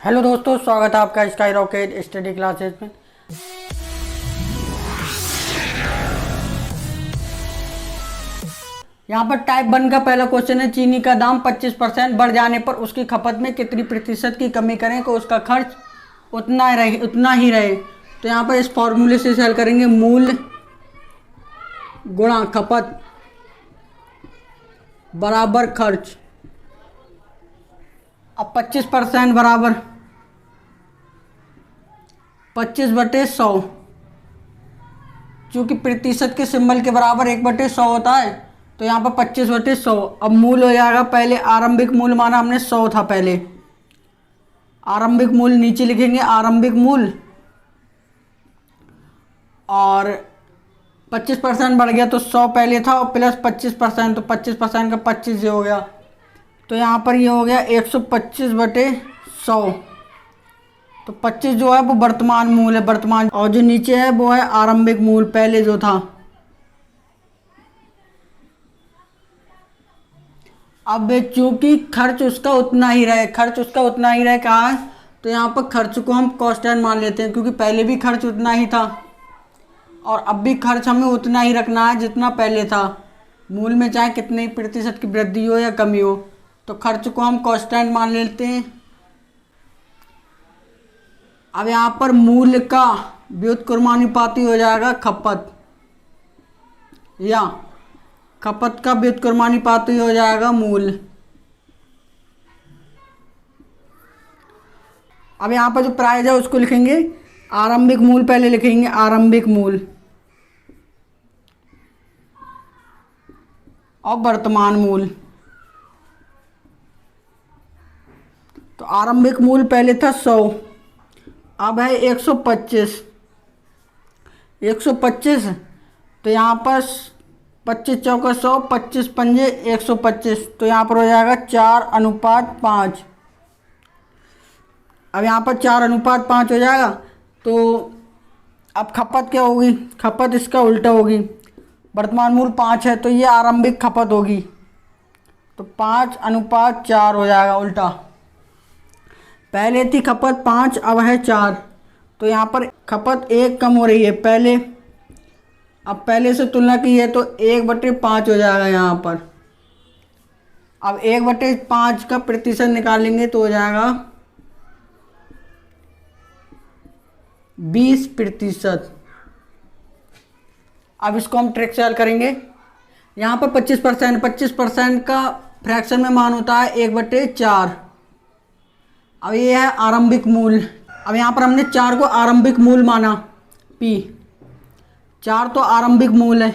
Hello दोस्तों, स्वागत है आपका स्काई रॉकेट स्टडी क्लासेस में। यहाँ पर टाइप 1 का पहला क्वेश्चन है, चीनी का दाम 25% बढ़ जाने पर उसकी खपत में कितनी प्रतिशत की कमी करें कि उसका खर्च उतना ही रहे। तो यहाँ पर इस फॉर्मूले से हल करेंगे, मूल्य गुणा खपत बराबर खर्च। अब 25% बराबर 25/100, चूँकि प्रतिशत के सिंबल के बराबर 1/100 होता है, तो यहाँ पर 25/100। अब मूल हो जाएगा, पहले आरंभिक मूल माना हमने 100 था, पहले आरंभिक मूल नीचे लिखेंगे, आरंभिक मूल, और 25% बढ़ गया तो 100 पहले था, और प्लस 25%, तो 25% का 25 हो गया, तो यहाँ पर ये हो गया 125/100। तो 25 जो है वो वर्तमान मूल है, वर्तमान, और जो नीचे है वो है आरंभिक मूल, पहले जो था। अब चूंकि खर्च उसका उतना ही रहे, कहाँ है, तो यहाँ पर खर्च को हम कांस्टेंट मान लेते हैं, क्योंकि पहले भी खर्च उतना ही था और अब भी खर्च हमें उतना ही रखना है जितना पहले था। मूल में चाहे कितने प्रतिशत की वृद्धि हो या कमी हो, तो खर्च को हम कांस्टेंट मान लेते हैं। अब यहाँ पर मूल्य का व्युत्क्रमानुपाती हो जाएगा खपत, या खपत का व्युत्क्रमानुपाती हो जाएगा मूल्य। अब यहाँ पर जो प्राइस है उसको लिखेंगे, आरंभिक मूल पहले लिखेंगे, आरंभिक मूल और वर्तमान मूल। तो आरंभिक मूल पहले था 100, अब है 125। तो यहाँ पर 25 चौका 100, 25 पंजे 125, तो यहाँ पर हो जाएगा 4:5। अब यहाँ पर 4:5 हो जाएगा, तो अब खपत क्या होगी, खपत इसका उल्टा होगी। वर्तमान मूल 5 है तो ये आरंभिक खपत होगी, तो 5:4 हो जाएगा उल्टा। पहले थी खपत 5, अब है 4, तो यहाँ पर खपत 1 कम हो रही है पहले, अब पहले से तुलना की है तो 1/5 हो जाएगा यहाँ पर। अब 1/5 का प्रतिशत निकालेंगे तो हो जाएगा 20%। अब इसको हम ट्रिक से हल करेंगे। यहाँ पर 25% का फ्रैक्शन में मान होता है 1/4। अब ये है आरंभिक मूल। अब यहाँ पर हमने 4 को आरंभिक मूल माना, P 4 तो आरंभिक मूल है।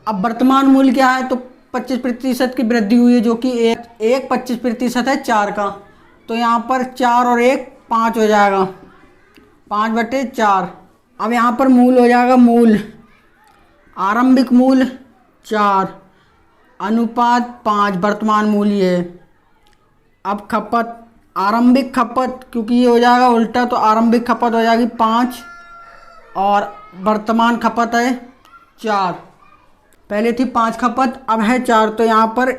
अब वर्तमान मूल क्या है, तो 25% की वृद्धि हुई है, जो कि एक 25% है 4 का, तो यहाँ पर 4 और 1 5 हो जाएगा, 5/4। अब यहाँ पर मूल हो जाएगा, मूल आरंभिक मूल 4:5 वर्तमान मूल ये। अब खपत, आरंभिक खपत, क्योंकि ये हो जाएगा उल्टा, तो आरंभिक खपत हो जाएगी 5 और वर्तमान खपत है 4। पहले थी 5 खपत, अब है 4, तो यहाँ पर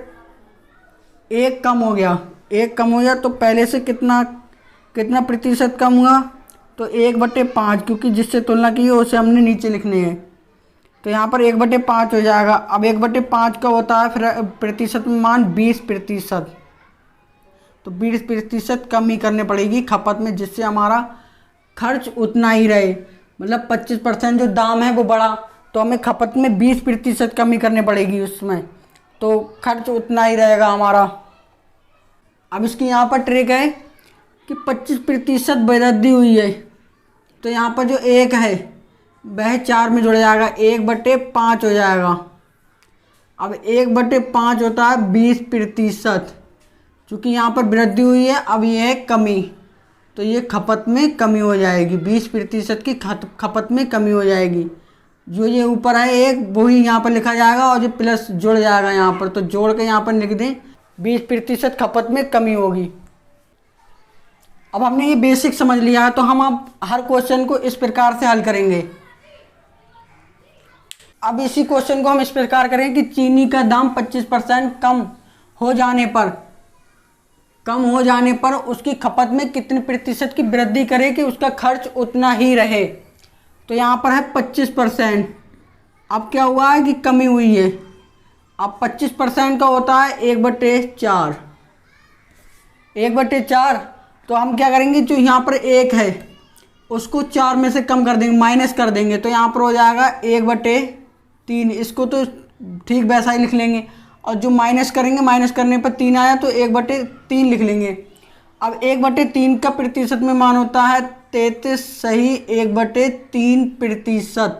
1 कम हो गया, तो पहले से कितना प्रतिशत कम हुआ, तो 1/5, क्योंकि जिससे तुलना की है उसे हमने नीचे लिखने हैं, तो यहाँ पर 1/5 हो जाएगा। अब 1/5 का होता है फिर प्रतिशत में मान 20%, तो 20% कमी करनी पड़ेगी खपत में, जिससे हमारा खर्च उतना ही रहे। मतलब 25% जो दाम है वो बढ़ा, तो हमें खपत में 20% कमी करनी पड़ेगी उसमें, तो खर्च उतना ही रहेगा हमारा। अब इसकी यहाँ पर ट्रिक है कि 25% वृद्धि हुई है, तो यहाँ पर जो 1 है वह 4 में जुड़ जाएगा, 1/5 हो जाएगा। अब 1/5 होता है 20%, क्योंकि यहाँ पर वृद्धि हुई है, अब ये है कमी, तो ये खपत में कमी हो जाएगी, 20% की खपत में कमी हो जाएगी। जो ये ऊपर है 1, वही यहाँ पर लिखा जाएगा, और जो प्लस जुड़ जाएगा यहाँ पर, तो जोड़ के यहाँ पर लिख दें 20% खपत में कमी होगी। अब हमने ये बेसिक समझ लिया है, तो हम अब हर क्वेश्चन को इस प्रकार से हल करेंगे। अब इसी क्वेश्चन को हम इस प्रकार करें कि चीनी का दाम 25% कम हो जाने पर कम हो जाने पर उसकी खपत में कितने प्रतिशत की वृद्धि करे कि उसका खर्च उतना ही रहे। तो यहाँ पर है 25%। अब क्या हुआ है कि कमी हुई है। अब 25% का होता है 1/4। 1/4 तो हम क्या करेंगे, जो यहाँ पर 1 है उसको 4 में से कम कर देंगे, माइनस कर देंगे, तो यहाँ पर हो जाएगा 1/3। इसको तो ठीक वैसा ही लिख लेंगे, और जो माइनस करेंगे, माइनस करने पर 3 आया तो 1/3 लिख लेंगे। अब 1/3 का प्रतिशत में मान होता है 33 सही 1/3%,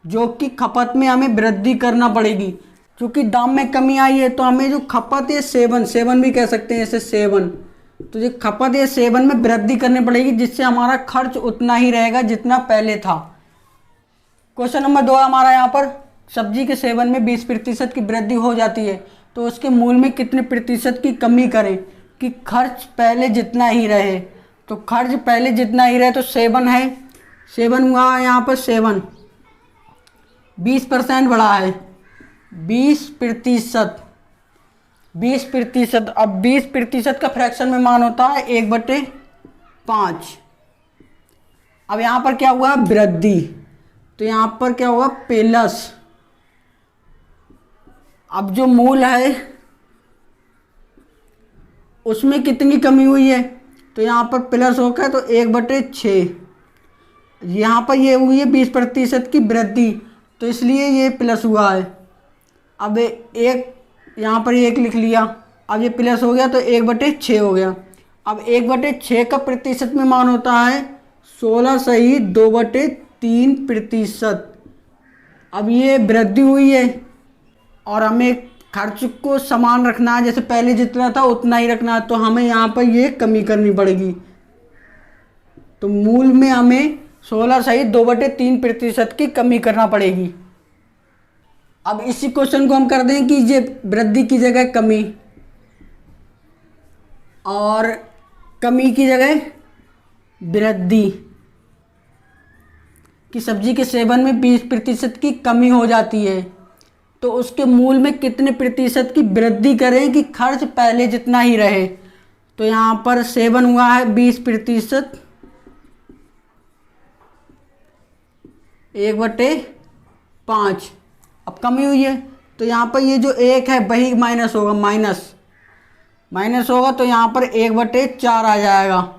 जो कि खपत में हमें वृद्धि करना पड़ेगी। क्योंकि दाम में कमी आई है तो हमें जो खपत है 7 भी कह सकते हैं, ऐसे 7, तो जो खपत है 7 में वृद्धि करनी पड़ेगी, जिससे हमारा खर्च उतना ही रहेगा जितना पहले था। क्वेश्चन नंबर 2 हमारा यहाँ पर, सब्जी के सेवन में 20% की वृद्धि हो जाती है तो उसके मूल्य में कितने प्रतिशत की कमी करें कि खर्च पहले जितना ही रहे। तो खर्च पहले जितना ही रहे तो 7 है, 7 हुआ यहाँ पर 7, 20% बढ़ा है, 20%। अब 20% का फ्रैक्शन में मान होता है 1/5। अब यहाँ पर क्या हुआ, वृद्धि, तो यहाँ पर क्या हुआ, प्लस। अब जो मूल है उसमें कितनी कमी हुई है, तो यहाँ पर प्लस होकर तो 1/6। यहाँ पर ये हुई है 20% की वृद्धि, तो इसलिए ये प्लस हुआ है। अब एक यहाँ पर 1 लिख लिया, अब ये प्लस हो गया तो 1/6 हो गया। अब 1/6 का प्रतिशत में मान होता है 16 सही 2/3%। अब ये वृद्धि हुई है और हमें खर्च को समान रखना है, जैसे पहले जितना था उतना ही रखना है, तो हमें यहाँ पर ये कमी करनी पड़ेगी। तो मूल में हमें 16 सही 2/3% की कमी करना पड़ेगी। अब इसी क्वेश्चन को हम कर दें कि ये वृद्धि की जगह कमी और कमी की जगह वृद्धि, कि सब्जी के सेवन में 20% की कमी हो जाती है तो उसके मूल में कितने प्रतिशत की वृद्धि करें कि खर्च पहले जितना ही रहे। तो यहाँ पर 7 हुआ है 20%, 1/5। अब कमी हुई है तो यहाँ पर ये जो 1 है वही माइनस होगा, माइनस होगा तो यहाँ पर 1/4 आ जाएगा।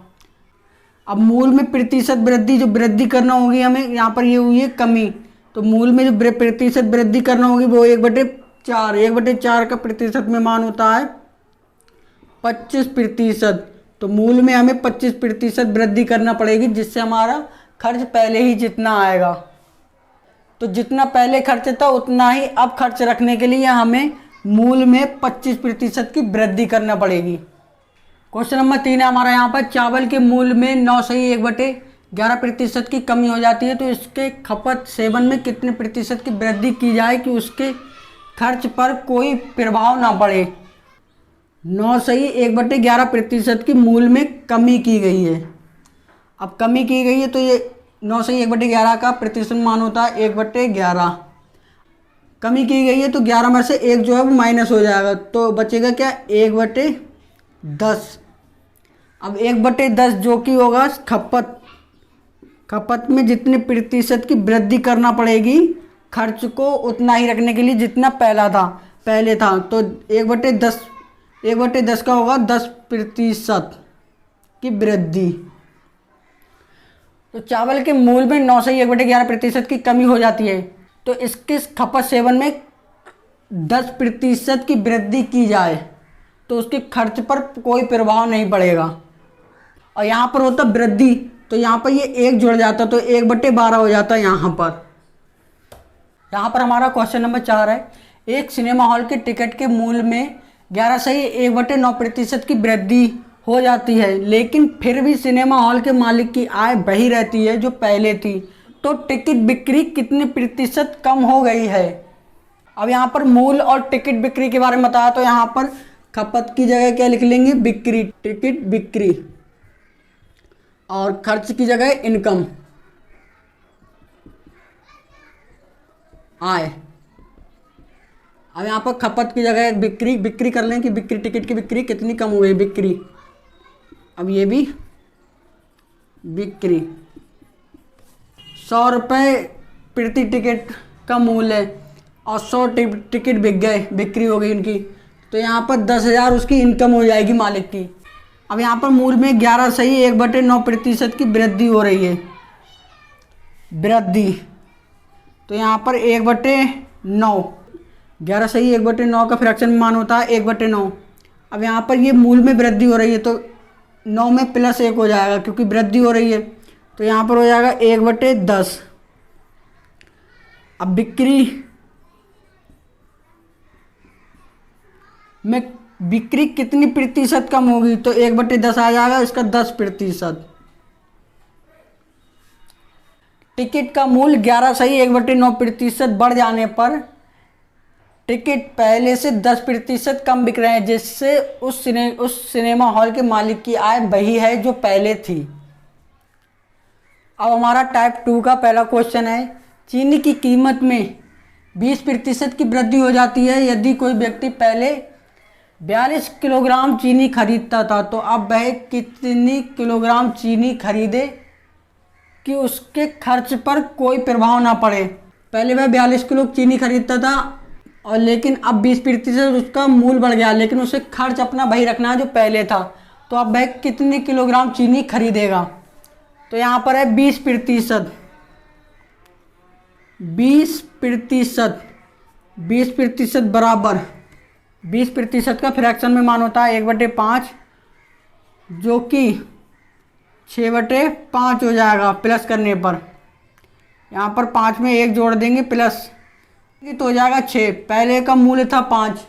अब मूल में प्रतिशत वृद्धि, जो वृद्धि करना होगी हमें, यहाँ पर ये हुई है कमी, तो मूल में जो प्रतिशत वृद्धि करना होगी वो 1/4। 1/4 का प्रतिशत में मान होता है 25%, तो मूल में हमें 25% वृद्धि करना पड़ेगी, जिससे हमारा खर्च पहले ही जितना आएगा। तो जितना पहले खर्च था उतना ही अब खर्च रखने के लिए हमें मूल में 25% की वृद्धि करना पड़ेगी। क्वेश्चन नंबर 3 है हमारा यहाँ पर, चावल के मूल में 9 सही 1/11% की कमी हो जाती है तो इसके खपत सेवन में कितने प्रतिशत की वृद्धि की जाए कि उसके खर्च पर कोई प्रभाव ना पड़े। 9 सही 1/11% की मूल में कमी की गई है। अब कमी की गई है तो ये 9 सही 1/11 का प्रतिशत मान होता है 1/11। कमी की गई है तो 11 में से 1 जो है वो माइनस हो जाएगा, तो बचेगा क्या, 1/10। अब 1/10 जो कि होगा खपत में जितने प्रतिशत की वृद्धि करना पड़ेगी खर्च को उतना ही रखने के लिए जितना पहले था, तो 1/10 का होगा 10% की वृद्धि। तो चावल के मूल में 9 से 1/11% की कमी हो जाती है तो इसके खपत सेवन में 10% की वृद्धि की जाए तो उसके खर्च पर कोई प्रभाव नहीं पड़ेगा। और यहाँ पर होता वृद्धि, तो यहाँ पर ये 1 जुड़ जाता तो 1/12 हो जाता है। यहाँ पर हमारा क्वेश्चन नंबर 4 है, एक सिनेमा हॉल के टिकट के मूल्य में 11 सही 1/9% की वृद्धि हो जाती है, लेकिन फिर भी सिनेमा हॉल के मालिक की आय वही रहती है जो पहले थी, तो टिकट बिक्री कितने प्रतिशत कम हो गई है। अब यहाँ पर मूल और टिकट बिक्री के बारे में बताया तो यहाँ पर खपत की जगह क्या लिख लेंगे, बिक्री, टिकट बिक्री, और खर्च की जगह इनकम, आय। अब यहाँ पर खपत की जगह बिक्री बिक्री कर लें कि बिक्री टिकट की बिक्री कितनी कम हो गई बिक्री। अब ये भी बिक्री 100 रुपये प्रति टिकट का मूल्य है और 100 टिकट बिक गए, बिक्री हो गई उनकी, तो यहाँ पर 10,000 उसकी इनकम हो जाएगी मालिक की। अब यहाँ पर मूल में 11 सही 1/9% की वृद्धि हो रही है, वृद्धि। तो यहाँ पर 1/9, 11 सही 1/9 का फ्रैक्शन में मान होता है 1/9। अब यहाँ पर ये मूल में वृद्धि हो रही है तो 9 में +1 हो जाएगा क्योंकि वृद्धि हो रही है, तो यहाँ पर हो जाएगा 1/10। अब बिक्री में बिक्री कितनी प्रतिशत कम होगी तो 1/10 आ जाएगा, इसका 10%। टिकट का मूल्य 11 सही 1/9% बढ़ जाने पर टिकट पहले से 10% कम बिक रहे हैं, जिससे उस सिनेमा हॉल के मालिक की आय वही है जो पहले थी। अब हमारा टाइप 2 का पहला क्वेश्चन है, चीनी की कीमत में 20% की वृद्धि हो जाती है यदि कोई व्यक्ति पहले 42 किलोग्राम चीनी खरीदता था तो अब वह कितनी किलोग्राम चीनी खरीदे कि उसके खर्च पर कोई प्रभाव ना पड़े। पहले वह 42 किलो चीनी खरीदता था और लेकिन अब 20% उसका मूल्य बढ़ गया, लेकिन उसे खर्च अपना वही रखना है जो पहले था, तो अब वह कितने किलोग्राम चीनी खरीदेगा। तो यहाँ पर है 20%, 20% बराबर 20% का फ्रैक्शन में मान होता है 1/5, जो कि 6/5 हो जाएगा प्लस करने पर। यहाँ पर 5 में 1 जोड़ देंगे प्लस, तो हो जाएगा 6। पहले का मूल्य था 5,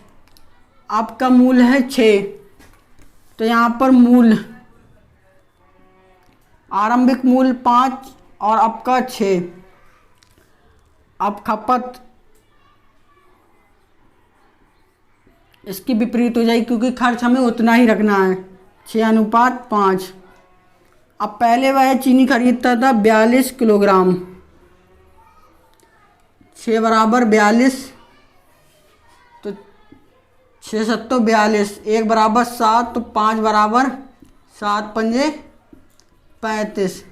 अब का मूल्य है 6, तो यहाँ पर मूल्य आरंभिक मूल्य 5 और अब का 6। अब खपत इसकी विपरीत हो जाएगी क्योंकि खर्च हमें उतना ही रखना है, 6:5। अब पहले वह चीनी खरीदता था 42 किलोग्राम, 6 बराबर 42, तो 6 सत्तो 42, 1 बराबर 7, तो 5 बराबर 7 पंजे 35।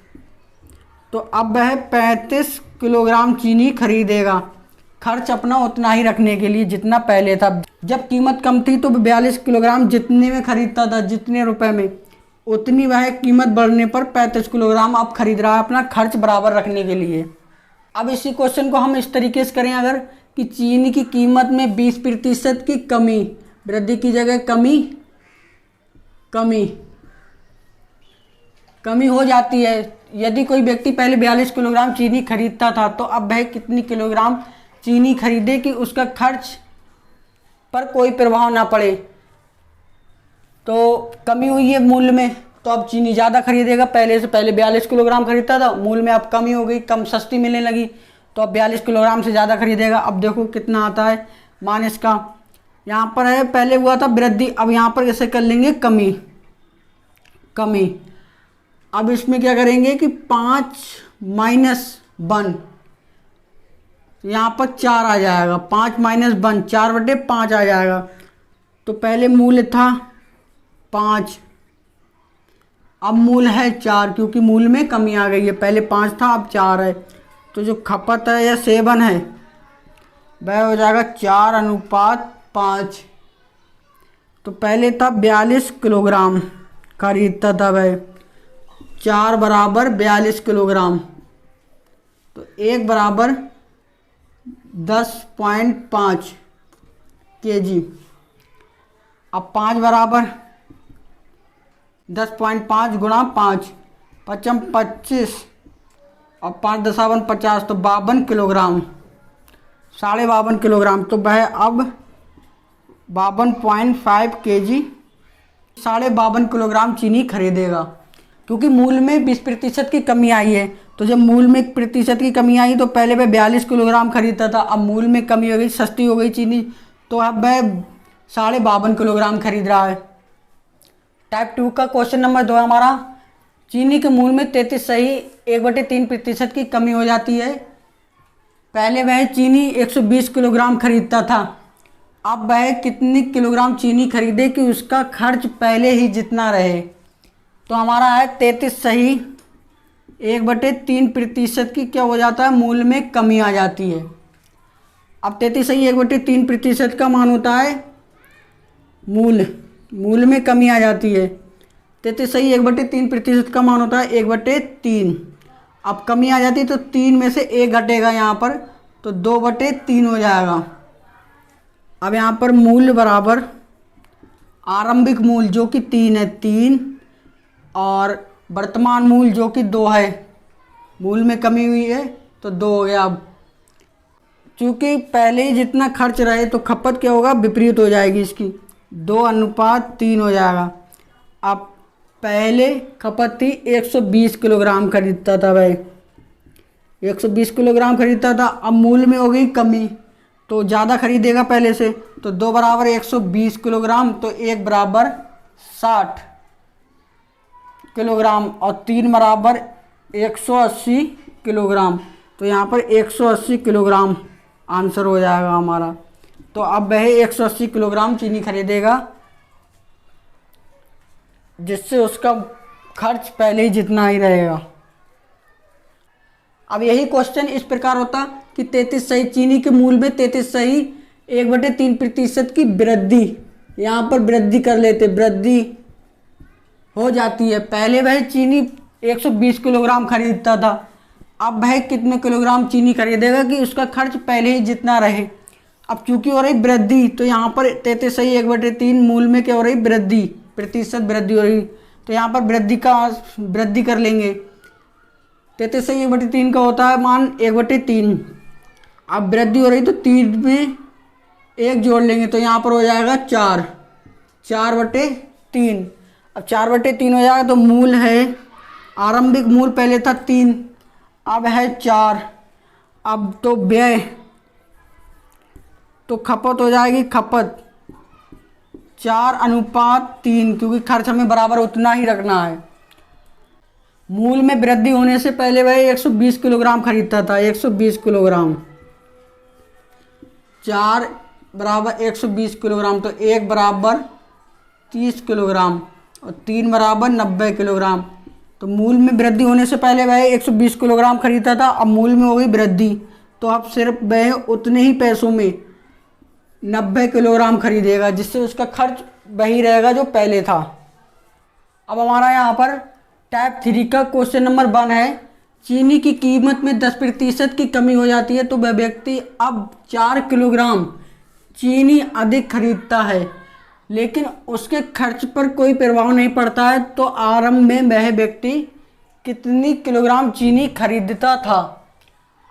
तो अब वह 35 किलोग्राम चीनी खरीदेगा, खर्च अपना उतना ही रखने के लिए जितना पहले था। जब कीमत कम थी तो 42 किलोग्राम जितने में खरीदता था, जितने रुपए में, उतनी वह कीमत बढ़ने पर 35 किलोग्राम अब खरीद रहा है अपना खर्च बराबर रखने के लिए। अब इसी क्वेश्चन को हम इस तरीके से करें अगर कि चीनी की कीमत में 20% की कमी, वृद्धि की जगह कमी हो जाती है यदि कोई व्यक्ति पहले 42 किलोग्राम चीनी खरीदता था तो अब वह कितनी किलोग्राम चीनी खरीदे कि उसका खर्च पर कोई प्रभाव ना पड़े। तो कमी हुई है मूल्य में, तो अब चीनी ज़्यादा खरीदेगा, पहले 42 किलोग्राम खरीदता था, मूल्य में अब कमी हो गई, कम सस्ती मिलने लगी, तो अब 42 किलोग्राम से ज़्यादा खरीदेगा। अब देखो कितना आता है मान इसका, यहाँ पर है पहले हुआ था वृद्धि, अब यहाँ पर कैसे कर लेंगे कमी। अब इसमें क्या करेंगे कि 5 - 1, यहाँ पर 4 आ जाएगा, 5 - 1 4/5 आ जाएगा। तो पहले मूल्य था 5, अब मूल्य है 4 क्योंकि मूल्य में कमी आ गई है, पहले 5 था अब 4 है। तो जो खपत है या सेवन है वह हो जाएगा 4:5। तो पहले था 42 किलोग्राम खरीदता था वह, 4 बराबर 42 किलोग्राम, तो 1 बराबर 10.5 kg। अब 5 बराबर 10.5 गुणा 5, 5 × 25 और 5 × 10 = 50, तो 52 किलोग्राम, 52.5 किलोग्राम। तो वह अब 52.5 kg 52.5 किलोग्राम चीनी खरीदेगा क्योंकि मूल्य में 20% की कमी आई है। तो जब मूल्य में 1% की कमी आई तो पहले वह 42 किलोग्राम खरीदता था, अब मूल्य में कमी हो गई, सस्ती हो गई चीनी, तो अब वह 52.5 किलोग्राम खरीद रहा है। टाइप 2 का क्वेश्चन नंबर 2 हमारा, चीनी के मूल्य में 33 सही 1/3% की कमी हो जाती है। पहले वह चीनी 120 किलोग्राम खरीदता था अब वह कितनी किलोग्राम चीनी खरीदे कि उसका खर्च पहले ही जितना रहे। तो हमारा है 33 सही, 1/3% की क्या हो जाता है, मूल्य में कमी आ जाती है। अब 33 सही 1/3% का मान होता है मूल्य में कमी आ जाती है। 33 सही 1/3% का मान होता है 1/3। अब कमी आ जाती है तो 3 में से 1 घटेगा यहाँ पर, तो 2/3 हो जाएगा। अब यहाँ पर मूल्य बराबर आरंभिक मूल्य जो कि 3 है, 3 और वर्तमान मूल्य जो कि 2 है, मूल्य में कमी हुई है तो 2 हो गया। अब चूँकि पहले ही जितना खर्च रहे तो खपत क्या होगा, विपरीत हो जाएगी इसकी, 2:3 हो जाएगा। अब पहले खपत थी 120 किलोग्राम खरीदता था भाई, 120 किलोग्राम खरीदता था। अब मूल्य में हो गई कमी तो ज़्यादा खरीदेगा पहले से, तो 2 बराबर 120 किलोग्राम, तो 1 बराबर 60 किलोग्राम और 3 बराबर 180 किलोग्राम। तो यहाँ पर 180 किलोग्राम आंसर हो जाएगा हमारा। तो अब वह 180 किलोग्राम चीनी खरीदेगा, जिससे उसका खर्च पहले ही जितना ही रहेगा। अब यही क्वेश्चन इस प्रकार होता कि 33 सही चीनी के मूल्य में 33 सही 1/3% की वृद्धि, यहाँ पर वृद्धि कर लेते, वृद्धि हो जाती है। पहले वह चीनी 120 किलोग्राम खरीदता था, अब वह कितने किलोग्राम चीनी खरीदेगा कि उसका खर्च पहले ही जितना रहे। अब चूंकि हो रही वृद्धि तो यहाँ पर 33 सही 1/3 मूल्य में क्या हो रही, वृद्धि, प्रतिशत वृद्धि हो रही, तो यहाँ पर वृद्धि कर लेंगे। 33 सही 1/3 का होता है मान 1/3। अब वृद्धि हो रही तो 3 में 1 जोड़ लेंगे तो यहाँ पर हो जाएगा 4/3। अब 4/3 हो जाएगा तो मूल है, आरंभिक मूल पहले था 3, अब है 4। अब तो व्यय, तो खपत हो जाएगी, खपत 4:3, क्योंकि खर्च हमें बराबर उतना ही रखना है। मूल में वृद्धि होने से पहले वह 120 किलोग्राम खरीदता था, 120 किलोग्राम, 4 बराबर 120 किलोग्राम, तो 1 बराबर 30 किलोग्राम और 3 बराबर 90 किलोग्राम। तो मूल में वृद्धि होने से पहले वह 120 किलोग्राम खरीदता था, अब मूल में हो गई वृद्धि तो अब सिर्फ वह उतने ही पैसों में 90 किलोग्राम खरीदेगा, जिससे उसका खर्च वही रहेगा जो पहले था। अब हमारा यहाँ पर टाइप 3 का क्वेश्चन नंबर 1 है, चीनी की कीमत में 10% की कमी हो जाती है तो वह व्यक्ति अब 4 किलोग्राम चीनी अधिक खरीदता है, लेकिन उसके खर्च पर कोई प्रभाव नहीं पड़ता है, तो आरंभ में वह व्यक्ति कितनी किलोग्राम चीनी खरीदता था।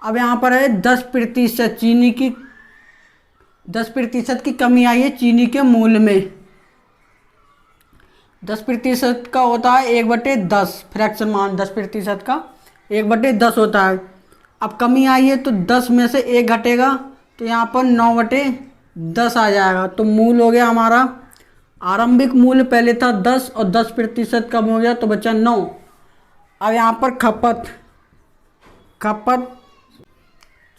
अब यहाँ पर है 10% चीनी की 10% की कमी आई है चीनी के मूल्य में। 10% का होता है 1/10, फ्रैक्शन मान 10% का 1/10 होता है। अब कमी आई है तो 10 में से 1 घटेगा तो यहाँ पर 9/10 आ जाएगा। तो मूल हो गया हमारा, आरंभिक मूल्य पहले था 10 और 10% कम हो गया तो बचा 9। अब यहाँ पर खपत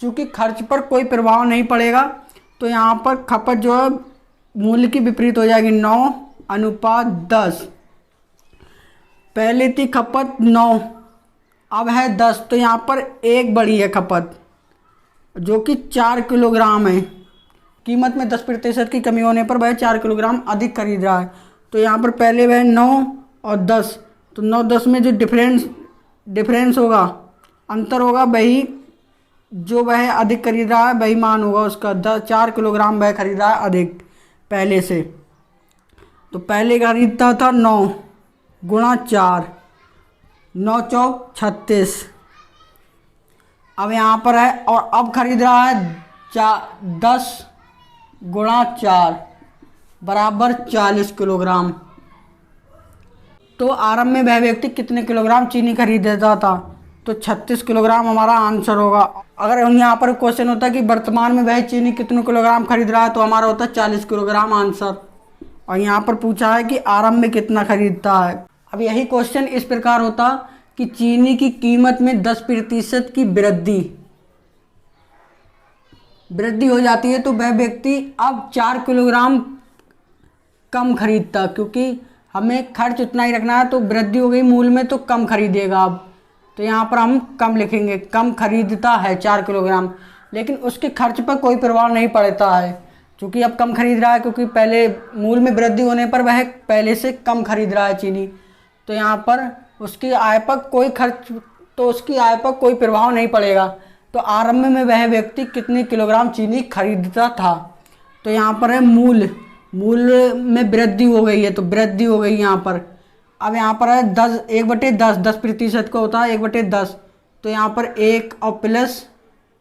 चूँकि खर्च पर कोई प्रभाव नहीं पड़ेगा तो यहाँ पर खपत जो है मूल्य की विपरीत हो जाएगी, 9:10। पहले थी खपत 9, अब है 10, तो यहाँ पर 1 बढ़ी है खपत जो कि 4 किलोग्राम है। कीमत में 10% की कमी होने पर वह 4 किलोग्राम अधिक खरीद रहा है। तो यहाँ पर पहले वह 9 और 10, तो 9-10 में जो डिफरेंस होगा, अंतर होगा, वही जो वह अधिक खरीद रहा है वही मान होगा उसका। 4 किलोग्राम वह खरीद रहा है अधिक पहले से। तो पहले खरीदता था 9 गुणा 4, 9 चौक 36। अब यहाँ पर है और अब खरीद रहा है 10 गुणा 4 बराबर 40 किलोग्राम। तो आरंभ में वह व्यक्ति कितने किलोग्राम चीनी खरीदता था, तो 36 किलोग्राम हमारा आंसर होगा। अगर यहाँ पर क्वेश्चन होता है कि वर्तमान में वह चीनी कितने किलोग्राम खरीद रहा है तो हमारा होता है 40 किलोग्राम आंसर। और यहाँ पर पूछा है कि आरंभ में कितना खरीदता है। अब यही क्वेश्चन इस प्रकार होता कि चीनी की कीमत में 10% की वृद्धि, वृद्धि हो जाती है तो वह व्यक्ति अब 4 किलोग्राम कम खरीदता, क्योंकि हमें खर्च उतना ही रखना है, तो वृद्धि हो गई मूल में तो कम खरीदेगा अब। तो यहाँ पर हम कम लिखेंगे, कम खरीदता है 4 किलोग्राम, लेकिन उसके खर्च पर कोई प्रभाव नहीं पड़ता है, क्योंकि अब कम खरीद रहा है, क्योंकि पहले मूल में वृद्धि होने पर वह पहले से कम खरीद रहा है चीनी। तो यहाँ पर उसकी आय पर कोई खर्च, तो उसकी आय पर कोई प्रभाव नहीं पड़ेगा। तो आरंभ में वह व्यक्ति कितने किलोग्राम चीनी खरीदता था। तो यहाँ पर है मूल में वृद्धि हो गई है, तो वृद्धि हो गई यहाँ पर। अब यहाँ पर है 10, 1/10, 10% का होता है 1/10। तो यहाँ पर 1 और प्लस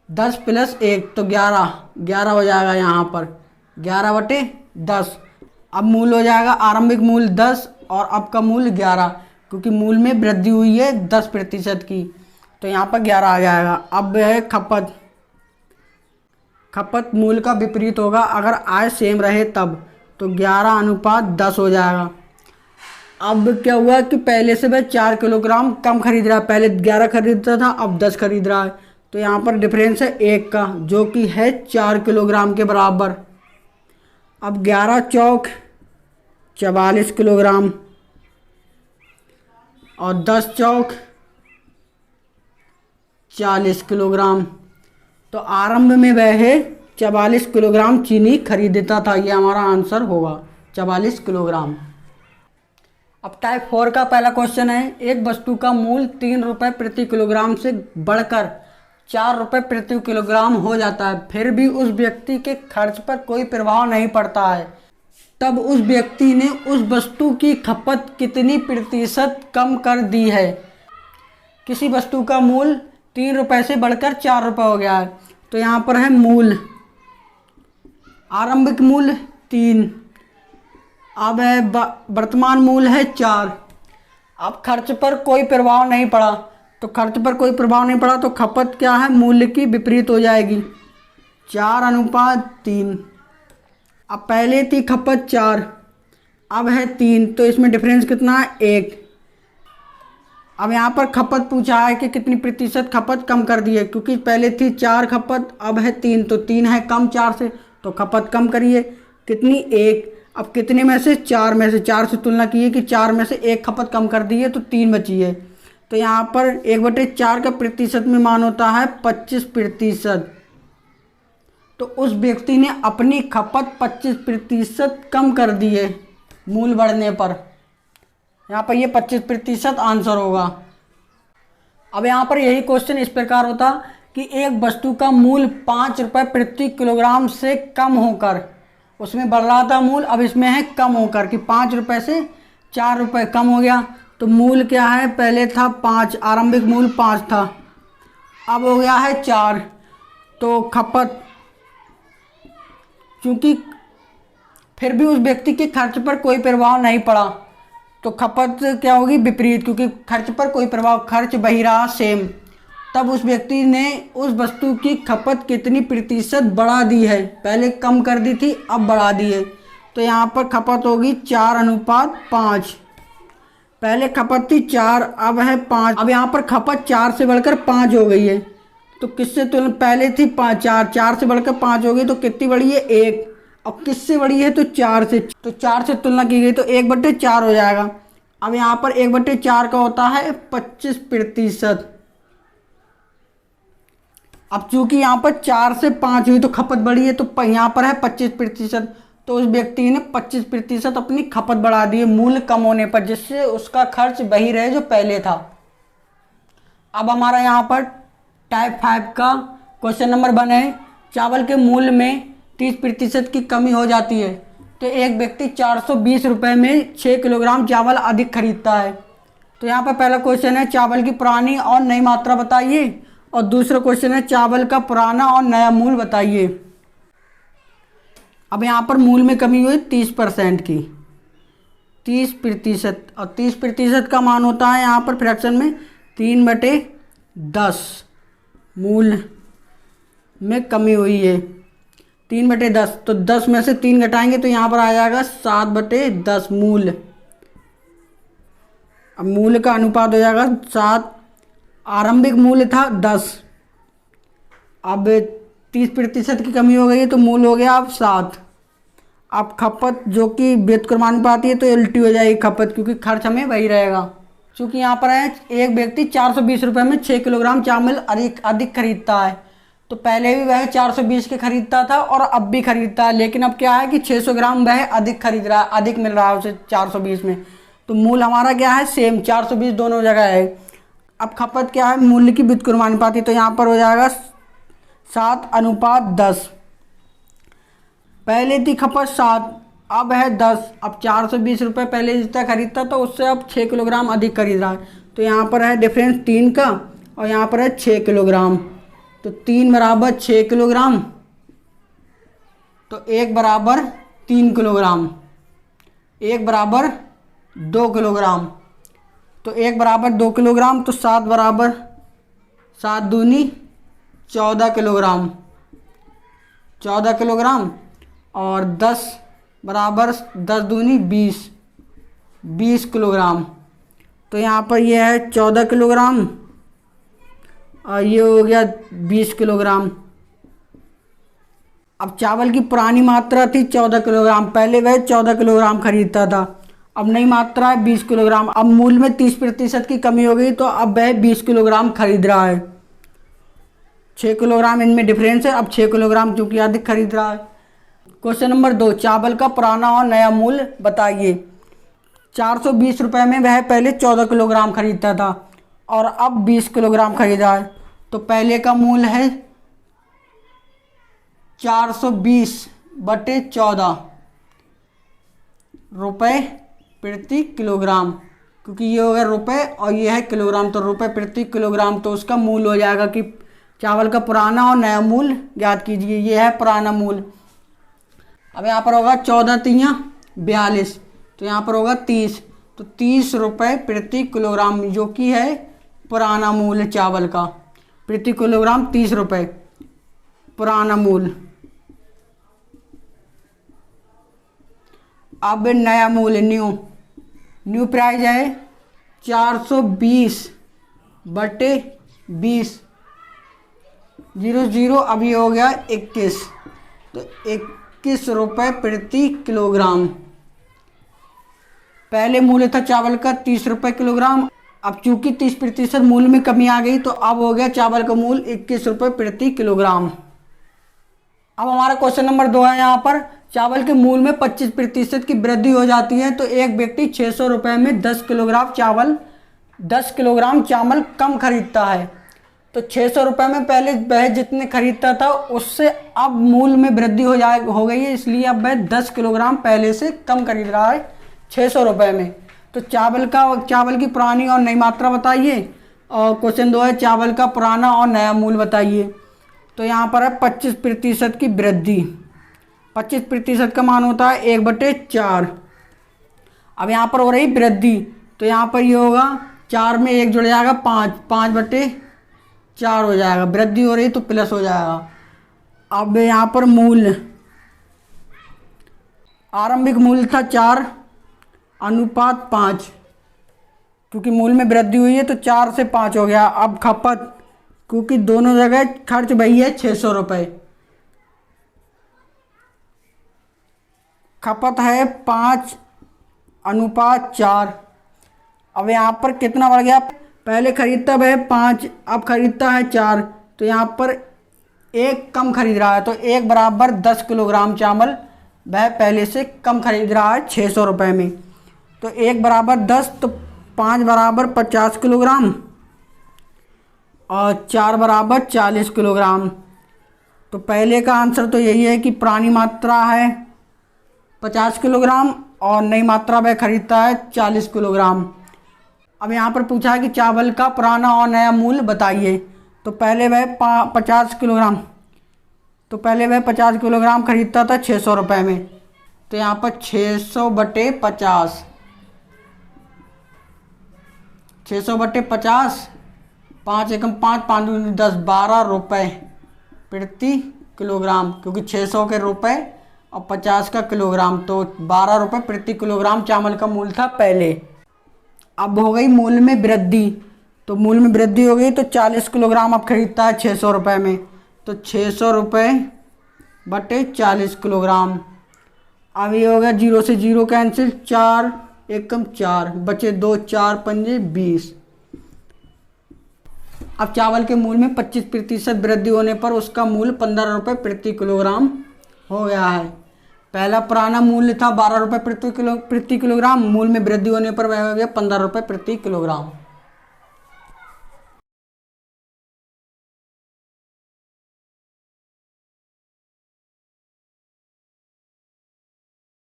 10 प्लस 1 तो 11 हो जाएगा यहाँ पर 11/10। अब मूल हो जाएगा आरंभिक मूल 10 और अब का मूल 11, क्योंकि मूल में वृद्धि हुई है 10% की, तो यहाँ पर 11 आ जाएगा। अब है खपत मूल का विपरीत होगा अगर आय सेम रहे तब, तो 11:10 हो जाएगा। अब क्या हुआ कि पहले से वह 4 किलोग्राम कम खरीद रहा है, पहले 11 खरीदता था अब 10 खरीद रहा है, तो यहाँ पर डिफरेंस है 1 का, जो कि है 4 किलोग्राम के बराबर। अब 11 चौक 44 किलोग्राम और 10 चौक 40 किलोग्राम। तो आरंभ में वह 44 किलोग्राम चीनी खरीदता था, ये हमारा आंसर होगा 44 किलोग्राम। अब टाइप 4 का पहला क्वेश्चन है, एक वस्तु का मूल 3 रुपये प्रति किलोग्राम से बढ़कर 4 रुपये प्रति किलोग्राम हो जाता है, फिर भी उस व्यक्ति के खर्च पर कोई प्रभाव नहीं पड़ता है, तब उस व्यक्ति ने उस वस्तु की खपत कितनी प्रतिशत कम कर दी है। किसी वस्तु का मूल 3 रुपये से बढ़कर 4 रुपये हो गया है, तो यहाँ पर है मूल, आरंभिक मूल 3, अब है वर्तमान मूल है 4। अब खर्च पर कोई प्रभाव नहीं पड़ा, तो खर्च पर कोई प्रभाव नहीं पड़ा तो खपत क्या है, मूल्य की विपरीत हो जाएगी 4:3। अब पहले थी खपत 4, अब है 3, तो इसमें डिफरेंस कितना है 1। अब यहाँ पर खपत पूछा है कि कितनी प्रतिशत खपत कम कर दी है, क्योंकि पहले थी 4 खपत अब है 3, तो 3 है कम 4 से, तो खपत कम करिए कितनी 1। अब कितने में से 4 में से, 4 से तुलना की है कि 4 में से 1 खपत कम कर दी है तो 3 बची है। तो यहाँ पर 1/4 का प्रतिशत में मान होता है 25%, तो उस व्यक्ति ने अपनी खपत 25% कम कर दी है मूल बढ़ने पर। यहाँ पर ये 25% आंसर होगा। अब यहाँ पर यही क्वेश्चन इस प्रकार होता कि एक वस्तु का मूल 5 रुपये प्रति किलोग्राम से कम होकर, उसमें बढ़ रहा था मूल, अब इसमें है कम होकर कि 5 रुपये से 4 रुपये कम हो गया। तो मूल क्या है, पहले था 5, आरंभिक मूल 5 था, अब हो गया है 4। तो खपत, क्योंकि फिर भी उस व्यक्ति के खर्च पर कोई प्रभाव नहीं पड़ा, तो खपत क्या होगी, विपरीत, क्योंकि खर्च पर कोई प्रभाव, खर्च वही रहा सेम, तब उस व्यक्ति ने उस वस्तु की खपत कितनी प्रतिशत बढ़ा दी है, पहले कम कर दी थी अब बढ़ा दी है। तो यहाँ पर खपत होगी 4:5, पहले खपत थी 4 अब है 5। अब यहाँ पर खपत 4 से बढ़कर 5 हो गई है, तो किससे तुलना, पहले थी 4 से बढ़कर 5 हो गई, तो कितनी बढ़ी है 1। अब किससे बढ़ी है, तो 4 से, तो 4 से तुलना की गई तो 1/4 हो जाएगा। अब यहाँ पर 1/4 का होता है 25%। अब चूंकि यहाँ पर 4 से 5 हुई तो खपत बढ़ी है, तो यहाँ पर है 25%, तो उस व्यक्ति ने 25% अपनी खपत बढ़ा दी है मूल्य कम होने पर, जिससे उसका खर्च वही रहे जो पहले था। अब हमारा यहाँ पर टाइप 5 का क्वेश्चन नंबर 1 है, चावल के मूल्य में 30% की कमी हो जाती है, तो एक व्यक्ति 420 रुपये में 6 किलोग्राम चावल अधिक खरीदता है। तो यहाँ पर पहला क्वेश्चन है चावल की पुरानी और नई मात्रा बताइए, और दूसरा क्वेश्चन है चावल का पुराना और नया मूल्य बताइए। अब यहाँ पर मूल्य में कमी हुई 30% की, 30%, और 30% का मान होता है यहाँ पर फ्रैक्शन में 3/10, मूल्य में कमी हुई है 3/10, तो 10 में से 3 घटाएंगे तो यहाँ पर आ जाएगा 7/10 मूल्य। अब मूल्य का अनुपात हो जाएगा 7, आरंभिक मूल्य था 10, अब 30% की कमी हो गई है तो मूल हो गया अब 7। अब खपत जो कि व्युत्क्रमानुपाती है तो उल्टी हो जाएगी खपत, क्योंकि खर्च हमें वही रहेगा। क्योंकि यहाँ पर है एक व्यक्ति 420 रुपये में 6 किलोग्राम चावल अधिक खरीदता है, तो पहले भी वह 420 के खरीदता था और अब भी खरीदता है, लेकिन अब क्या है कि 600 ग्राम वह अधिक खरीद रहा है, अधिक मिल रहा है उसे 420 में। तो मूल हमारा क्या है, सेम 420 दोनों जगह है। अब खपत क्या है, मूल्य की व्युत्क्रमानुपाती, तो यहाँ पर हो जाएगा 7:10। पहले थी खपत 7, अब है 10। अब 420 रुपये पहले जितना खरीदता तो उससे अब 6 किलोग्राम अधिक खरीद रहा है, तो यहाँ पर है डिफरेंस 3 का और यहाँ पर है 6 किलोग्राम। तो 3 बराबर 6 किलोग्राम, तो 1 बराबर 3 किलोग्राम, 1 बराबर 2 किलोग्राम, तो 1 बराबर 2 किलोग्राम, तो 7 बराबर 7 दूनी 14 किलोग्राम, 14 किलोग्राम, और 10 बराबर 10 दूनी 20, 20 किलोग्राम। तो यहाँ पर ये है 14 किलोग्राम और ये हो गया 20 किलोग्राम। अब चावल की पुरानी मात्रा थी 14 किलोग्राम, पहले वह 14 किलोग्राम खरीदता था, अब नई मात्रा है 20 किलोग्राम। अब मूल्य में 30% की कमी हो गई तो अब वह 20 किलोग्राम खरीद रहा है। 6 किलोग्राम इनमें डिफरेंस है, अब 6 किलोग्राम चूँकि अधिक खरीद रहा है। क्वेश्चन नंबर 2, चावल का पुराना और नया मूल्य बताइए। 420 रुपये में वह पहले 14 किलोग्राम खरीदता था और अब 20 किलोग्राम खरीदा है, तो पहले का मूल्य है 420/14 रुपये प्रति किलोग्राम, क्योंकि ये हो गया रुपये और ये है किलोग्राम, तो रुपये प्रति किलोग्राम, तो उसका मूल्य हो जाएगा कि चावल का पुराना और नया मूल्य ज्ञात कीजिए। ये है पुराना मूल्य। अब यहाँ पर होगा 14×3=42, तो यहाँ पर होगा 30, तो 30 रुपये प्रति किलोग्राम, जो कि है पुराना मूल्य चावल का। प्रति किलोग्राम 30 रुपये पुराना मूल्य। अब नया मूल्य न्यू प्राइस है 420/20, 0 अभी हो गया 21, तो 21 रुपये प्रति किलोग्राम। पहले मूल्य था चावल का 30 रुपये किलोग्राम, अब चूंकि 30% मूल्य में कमी आ गई तो अब हो गया चावल का मूल्य 21 रुपये प्रति किलोग्राम। अब हमारा क्वेश्चन नंबर 2 है, यहाँ पर चावल के मूल्य में 25% की वृद्धि हो जाती है तो एक व्यक्ति 600 रुपये में 10 किलोग्राम चावल कम खरीदता है। तो 600 रुपये में पहले वह जितने खरीदता था उससे अब मूल्य में वृद्धि हो गई है, इसलिए अब वह 10 किलोग्राम पहले से कम खरीद रहा है 600 रुपये में। तो चावल की पुरानी और नई मात्रा बताइए। और क्वेश्चन 2 है, चावल का पुराना और नया मूल्य बताइए। तो यहाँ पर है 25% की वृद्धि। 25% का मान होता है 1/4। अब यहाँ पर हो रही वृद्धि, तो यहाँ पर ये होगा 4 में 1 जुड़ जाएगा 5/4 हो जाएगा। वृद्धि हो रही तो प्लस हो जाएगा। अब यहाँ पर मूल्य, आरंभिक मूल्य था 4:5, क्योंकि मूल्य में वृद्धि हुई है तो 4 से 5 हो गया। अब खपत, क्योंकि दोनों जगह खर्च वही है 600 रुपये, खपत है 5:4। अब यहाँ पर कितना बढ़ गया, पहले खरीदता वह 5, अब खरीदता है 4, तो यहाँ पर 1 कम खरीद रहा है, तो 1 बराबर 10 किलोग्राम चावल वह पहले से कम खरीद रहा है 600 रुपये में। तो 1 बराबर 10, तो 5 बराबर 50 किलोग्राम और 4 बराबर 40 किलोग्राम। तो पहले का आंसर तो यही है कि पुरानी मात्रा है 50 किलोग्राम और नई मात्रा वह खरीदता है 40 किलोग्राम। अब यहाँ पर पूछा है कि चावल का पुराना और नया मूल्य बताइए। तो पहले वह 50 किलोग्राम खरीदता था 600 रुपये में, तो यहाँ पर 600/50, 600/50, 5 एकम 5, 5 दूनी 10, 12 रुपये प्रति किलोग्राम, क्योंकि 600 के रुपये और 50 का किलोग्राम, तो 12 रुपये प्रति किलोग्राम चावल का मूल्य था पहले। अब हो गई मूल्य में वृद्धि, तो मूल्य में वृद्धि हो गई तो 40 किलोग्राम अब खरीदता है 600 रुपये में, तो 600 रुपये बटे 40 किलोग्राम। अब ये हो गया 0 से 0 कैंसिल, 4 एकम 4 बचे 2, 4 पंजे 20। अब चावल के मूल्य में 25% वृद्धि होने पर उसका मूल्य 15 रुपये प्रति किलोग्राम हो गया है। पहला पुराना मूल्य था 12 रुपये प्रति किलोग्राम, मूल्य में वृद्धि होने पर वह हो गया 15 रुपये प्रति किलोग्राम।